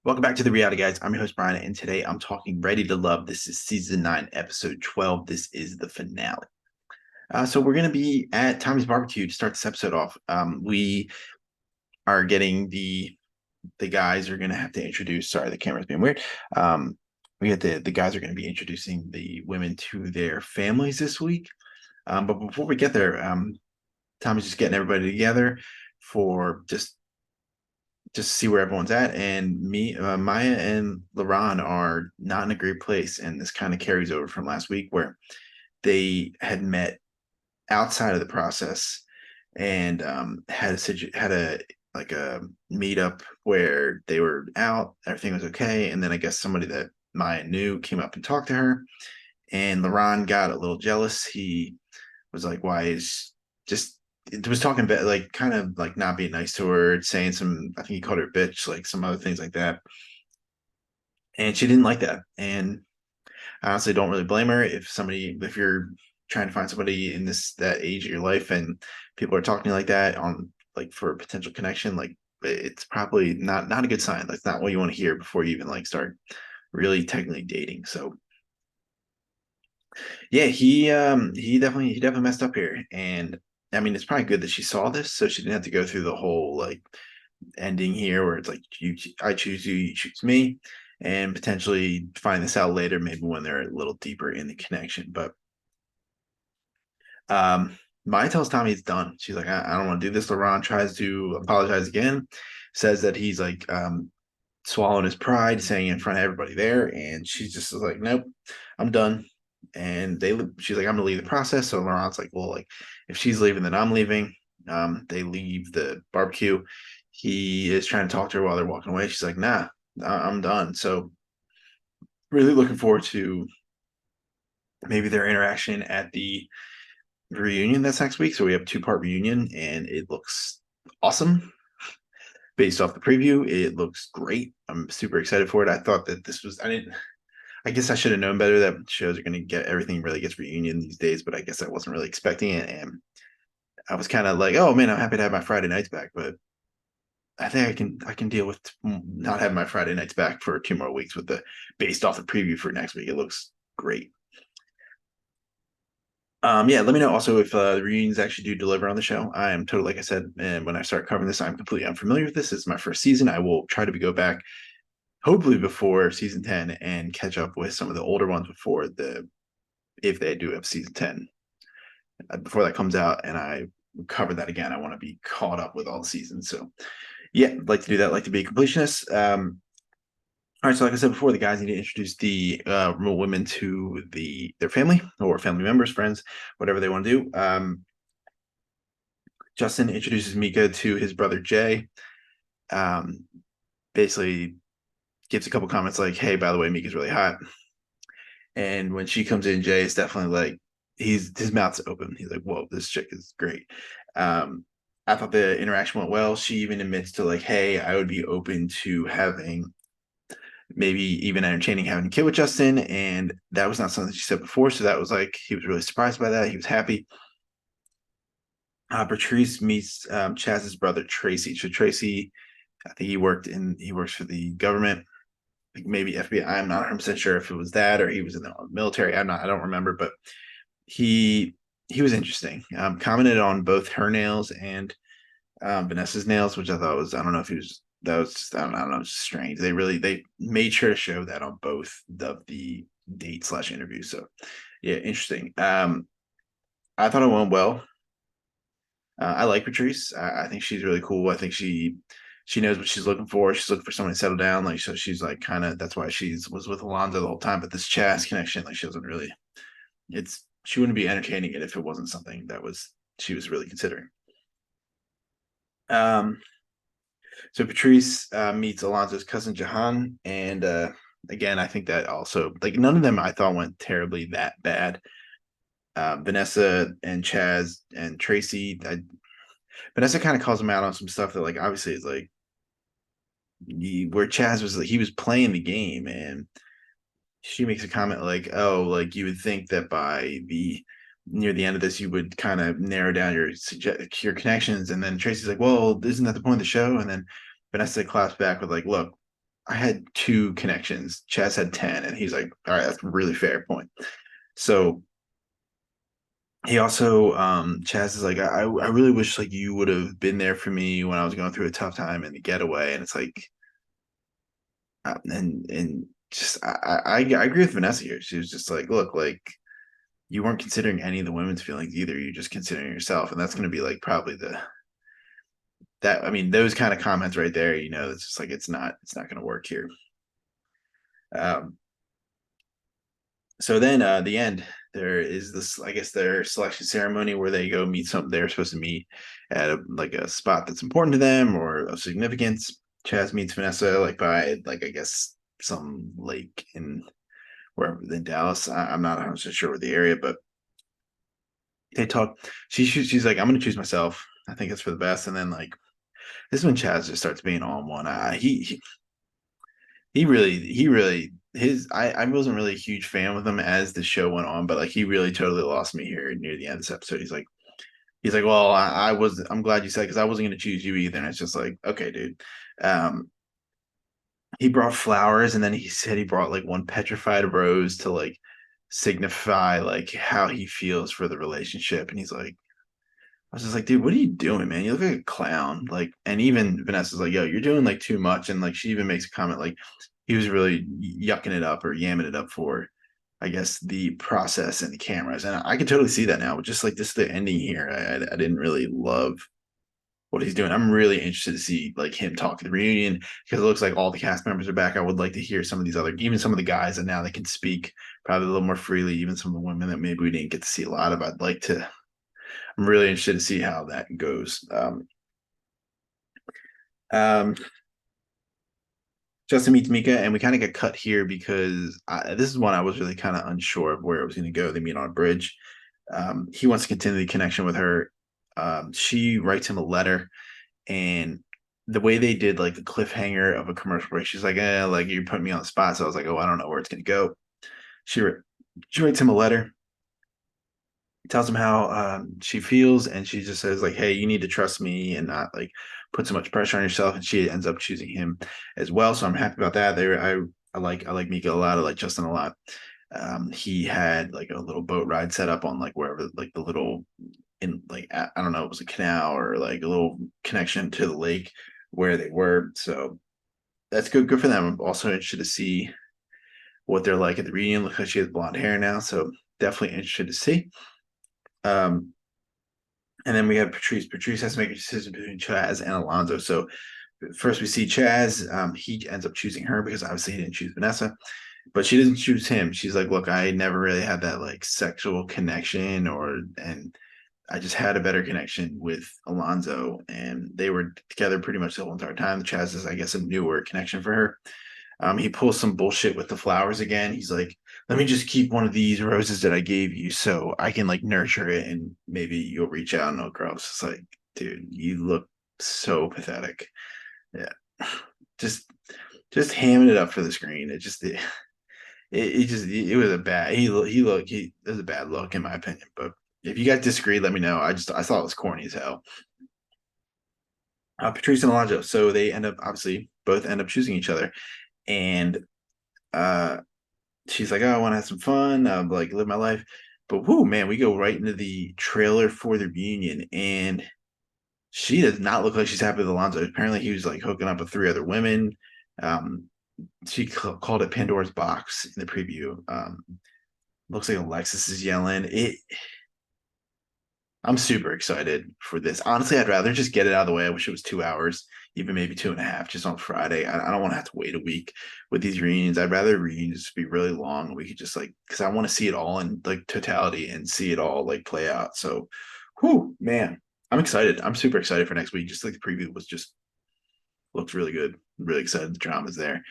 Welcome back to the Reality Guys. I'm your host, Brian, and today I'm talking Ready to Love. This is season 9, episode 12. This is the finale. So we're going to be at Tommy's barbecue to start this episode off. We are getting the guys are going to have to introduce. Sorry, the camera's being weird. We get the guys are going to be introducing the women to their families this week. But before we get there, Tommy's just getting everybody together for just see where everyone's at. And Maya and LaRon are not in a great place. And this kind of carries over from last week where they had met outside of the process and had a like a meetup where they were out, everything was okay. And then I guess somebody that Maya knew came up and talked to her. And LaRon got a little jealous. He was like, why is just it was talking about like kind of like not being nice to her, saying some I think he called her a bitch, like some other things like that. And she didn't like that. And I honestly don't really blame her if you're trying to find somebody in that age of your life and people are talking to you like that on like for a potential connection, like it's probably not a good sign. That's not what you want to hear before you even like start really technically dating. So yeah, he definitely messed up here. And I mean, it's probably good that she saw this, so she didn't have to go through the whole like ending here where it's like I choose you, you choose me, and potentially find this out later, maybe when they're a little deeper in the connection. But Maya tells Tommy it's done. She's like, I don't want to do this. LaRon tries to apologize again, says that he's like swallowing his pride, saying it in front of everybody there, and she's just like, nope, I'm done. And she's like, I'm gonna leave the process. So Laurent's like, well, like if she's leaving, then I'm leaving. They leave the barbecue. He is trying to talk to her while they're walking away. She's like, nah, I'm done. So really looking forward to maybe their interaction at the reunion that's next week. So we have a two-part reunion, and it looks awesome. Based off the preview, it looks great. I'm super excited for it. I thought that this was I guess I should have known better that shows are going to get everything really gets reunion these days, but I guess I wasn't really expecting it. And I was kind of like, oh man, I'm happy to have my Friday nights back, but I think I can deal with not having my Friday nights back for 2 more weeks with the based off the preview for next week. It looks great. Yeah, let me know also if the reunions actually do deliver on the show. I am totally, like I said, and when I start covering this, I'm completely unfamiliar with this. It's my first season. I will try to go back hopefully before season 10 and catch up with some of the older ones before if they do have season 10 before that comes out and I cover that again. I want to be caught up with all the seasons. So yeah, I'd like to do that. I'd like to be a completionist. All right, so like I said before, the guys need to introduce the women to their family or family members, friends, whatever they want to do. Justin introduces Mika to his brother Jay. Um, Basically gives a couple comments like, "Hey, by the way, Mika's really hot." And when she comes in, Jay is definitely like his mouth's open. He's like, "Whoa, this chick is great." Um, I thought the interaction went well. She even admits to like, "Hey, I would be open to having maybe even entertaining having a kid with Justin," and that was not something she said before. So that was like he was really surprised by that. He was happy. Patrice meets Chaz's brother Tracy. So Tracy, I think he works for the government, like maybe FBI. I'm not 100% sure if it was that or he was in the military. I don't remember, but he he was interesting. Commented on both her nails and Vanessa's nails, which I thought was I don't know if he was that was just, I don't know, just strange. They made sure to show that on both of the date/interview. So yeah, interesting. I thought it went well. I like Patrice. I think she's really cool. I think she knows what she's looking for. She's looking for someone to settle down. Like so, she's like kind of that's why she's was with Alonzo the whole time. But this Chaz connection, like she doesn't really. She wouldn't be entertaining it if it wasn't something that was she was really considering. Um, so Patrice meets Alonzo's cousin Jahan, and again, I think that also like none of them I thought went terribly that bad. Vanessa and Chaz and Tracy, Vanessa kind of calls him out on some stuff that like obviously is like where Chaz was like he was playing the game and she makes a comment like, "Oh, like you would think that by the near the end of this, you would kind of narrow down your connections." And then Tracy's like, "Well, isn't that the point of the show?" And then Vanessa claps back with like, "Look, I had 2 connections. Chaz had 10, and he's like, all right, that's a really fair point. So he also, Chaz is like, I really wish like you would have been there for me when I was going through a tough time in the getaway. And it's like, and just I agree with Vanessa here. She was just like, look, like you weren't considering any of the women's feelings either. You're just considering yourself, and that's going to be like probably the that I mean those kind of comments right there. You know, it's just like it's not going to work here. Um, so then the end there is this I guess their selection ceremony where they go meet some they're supposed to meet at like a spot that's important to them or of significance. Chaz meets Vanessa like by like I guess some lake in wherever in Dallas. I'm not 100% sure what the area, but they talk. She's like, I'm gonna choose myself. I think it's for the best. And then like this is when Chaz just starts being on one. He really his I wasn't really a huge fan with him as the show went on, but like he really totally lost me here near the end of this episode. He's like, well, I'm glad you said because I wasn't gonna choose you either. And it's just like, okay, dude. Um, he brought flowers and then he said he brought like one petrified rose to like signify like how he feels for the relationship. And he's like, I was just like, dude, what are you doing, man? You look like a clown. Like, and even Vanessa's like, yo, you're doing like too much. And like, she even makes a comment like he was really yucking it up or yamming it up for, I guess, the process and the cameras. And I can totally see that now. But just like this, the ending here, I didn't really love what he's doing. I'm really interested to see like him talk at the reunion because it looks like all the cast members are back. I would like to hear some of these other, even some of the guys that now they can speak probably a little more freely. Even some of the women that maybe we didn't get to see a lot of. I'd like to I'm really interested to see how that goes. Um, Justin meets Mika, and we kind of get cut here because this is one I was really kind of unsure of where it was going to go. They meet on a bridge. He wants to continue the connection with her. She writes him a letter, and the way they did like the cliffhanger of a commercial break, she's like, like you put me on the spot. So I was like, oh, I don't know where it's going to go. She, she writes him a letter tells him how she feels and she just says like hey you need to trust me and not like put so much pressure on yourself and she ends up choosing him as well so I'm happy about that there I like Mika a lot I like Justin a lot he had like a little boat ride set up on like wherever like the little in like I don't know it was a canal or like a little connection to the lake where they were so that's good for them I'm also interested to see what they're like at the reunion look like she has blonde hair now so definitely interested to see um, and then we have Patrice. Patrice has to make a decision between Chaz and Alonso. So first we see Chaz. He ends up choosing her because obviously he didn't choose Vanessa, but she doesn't choose him. She's like, look, I never really had that like sexual connection and I just had a better connection with Alonso and they were together pretty much the whole entire time. Chaz is, I guess, a newer connection for her. He pulls some bullshit with the flowers again. He's like, let me just keep one of these roses that I gave you so I can like nurture it and maybe you'll reach out and it'll grow. It's like, dude, you look so pathetic. Yeah. Just just hamming it up for the screen. It was a bad he it was a bad look in my opinion. But if you guys disagree, let me know. I thought it was corny as hell. Patrice and Alonso. So they end up obviously both end up choosing each other. And uh she's like, oh, I want to have some fun, like live my life. But whoo, man, we go right into the trailer for the reunion, and she does not look like she's happy with Alonso. Apparently, he was like hooking up with 3 other women. Um, she called it Pandora's box in the preview. Looks like Alexis is yelling. I'm super excited for this. Honestly, I'd rather just get it out of the way. I wish it was 2 hours, even maybe 2.5, just on Friday. I don't want to have to wait a week with these reunions. I'd rather reunions be really long. We could just like, because I want to see it all in like totality and see it all like play out. So, whew, man, I'm excited. I'm super excited for next week. Just like the preview was just looked really good. Really excited. The drama's there.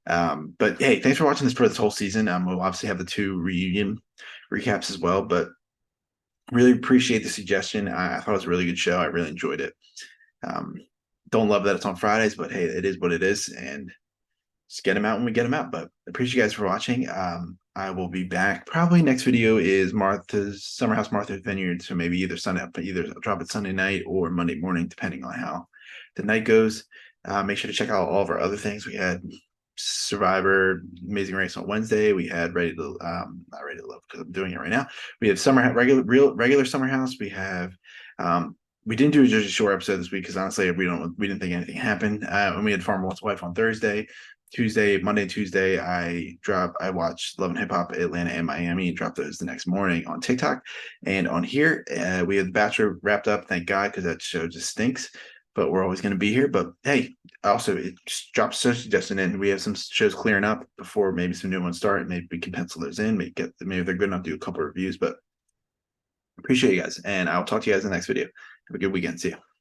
But hey, thanks for watching this for this whole season. We'll obviously have the 2 reunion recaps as well, but really appreciate the suggestion. I thought it was a really good show. I really enjoyed it. Um, don't love that it's on Fridays, but hey, it is what it is, and just get them out when we get them out. But appreciate you guys for watching. I will be back. Probably next video is Martha's Summer House Martha's Vineyard. So maybe either I'll drop it Sunday night or Monday morning, depending on how the night goes. Make sure to check out all of our other things we had. Survivor, Amazing Race on Wednesday. We had not Ready to Love because I'm doing it right now. We have regular Summer House. We have we didn't do just a short episode this week because honestly we didn't think anything happened. And we had Farmer Wants Wife on Thursday. Monday, Tuesday, I watched Love and Hip Hop Atlanta and Miami, and dropped those the next morning on TikTok. And on here, we have The Bachelor wrapped up, thank God, because that show just stinks. But we're always going to be here. But hey, also it just dropped so suggestion in. We have some shows clearing up before maybe some new ones start. Maybe we can pencil those in, maybe they're good enough to do a couple of reviews. But appreciate you guys, and I'll talk to you guys in the next video. Have a good weekend. See you.